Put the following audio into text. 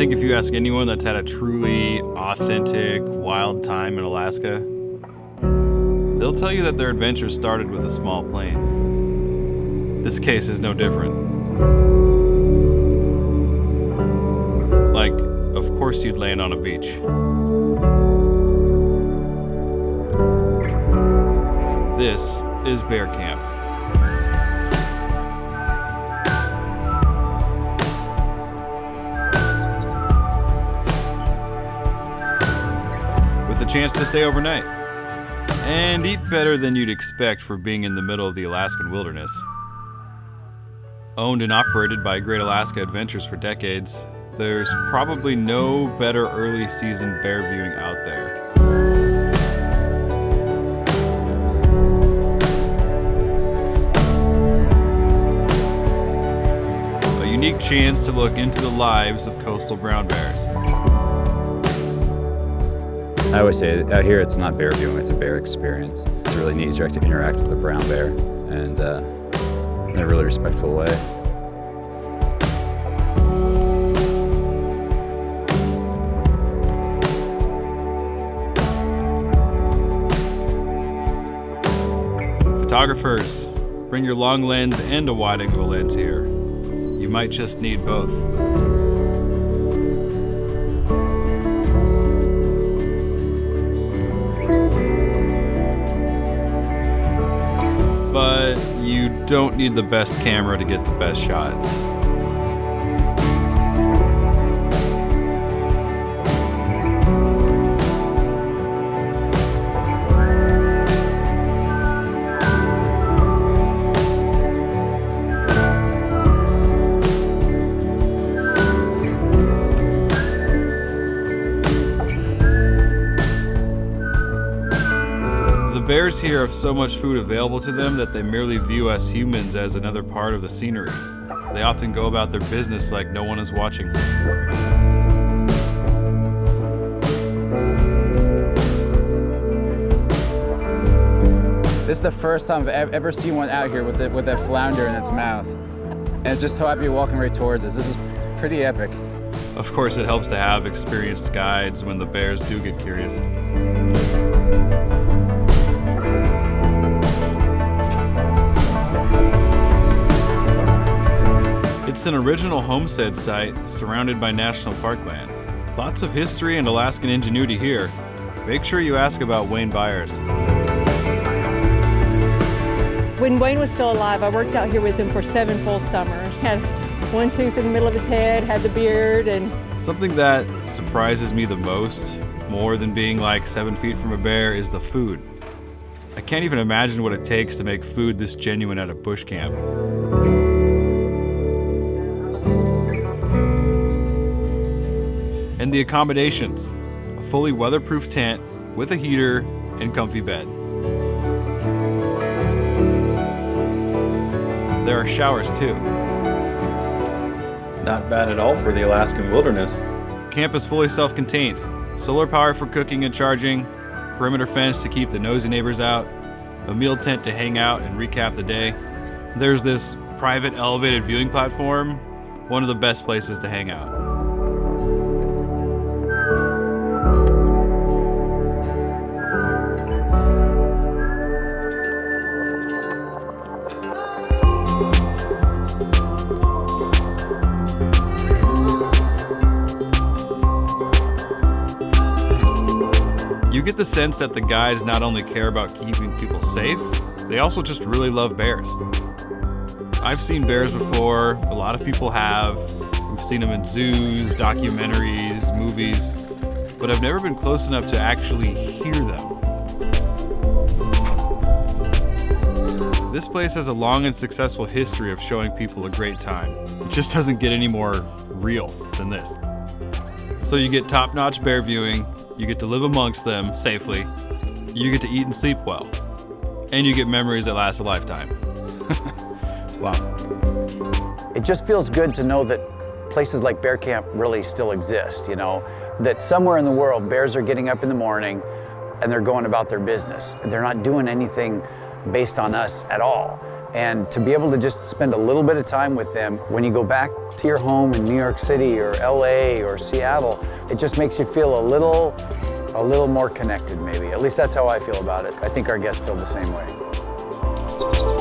think if you ask anyone that's had a truly authentic wild time in Alaska, they'll tell you that their adventure started with a small plane. This case is no different. Like, of course you'd land on a beach. This is BearCamp. With a chance to stay overnight and eat better than you'd expect for being in the middle of the Alaskan wilderness. Owned and operated by Great Alaska Adventures for decades, there's probably no better early season bear viewing out there. A unique chance to look into the lives of coastal brown bears. I always say out here it's not bear viewing, it's a bear experience. It's really neat. You get to interact with the brown bear and in a really respectful way. Photographers, bring your long lens and a wide angle lens here. You might just need both. But you don't need the best camera to get the best shot. The bears here have so much food available to them that they merely view us humans as another part of the scenery. They often go about their business like no one is watching. This is the first time I've ever seen one out here with that flounder in its mouth. And it's just so happy walking right towards us. This is pretty epic. Of course, it helps to have experienced guides when the bears do get curious. It's an original homestead site surrounded by national parkland. Lots of history and Alaskan ingenuity here. Make sure you ask about Wayne Byers. When Wayne was still alive, I worked out here with him for 7 full summers. Had one tooth in the middle of his head, had the beard, and... Something that surprises me the most, more than being like 7 feet from a bear, is the food. I can't even imagine what it takes to make food this genuine at a bush camp. And the accommodations, a fully weatherproof tent with a heater and comfy bed. There are showers too. Not bad at all for the Alaskan wilderness. Camp is fully self-contained. Solar power for cooking and charging, perimeter fence to keep the nosy neighbors out, a meal tent to hang out and recap the day. There's this private elevated viewing platform, one of the best places to hang out. You get the sense that the guides not only care about keeping people safe, they also just really love bears. I've seen bears before, a lot of people have. We've seen them in zoos, documentaries, movies, but I've never been close enough to actually hear them. This place has a long and successful history of showing people a great time. It just doesn't get any more real than this. So you get top-notch bear viewing, you get to live amongst them safely, you get to eat and sleep well, and you get memories that last a lifetime. Wow. It just feels good to know that places like BearCamp really still exist, you know, that somewhere in the world bears are getting up in the morning and they're going about their business. They're not doing anything based on us at all. And to be able to just spend a little bit of time with them when you go back to your home in New York City or LA or Seattle, it just makes you feel a little more connected maybe. At least that's how I feel about it. I think our guests feel the same way.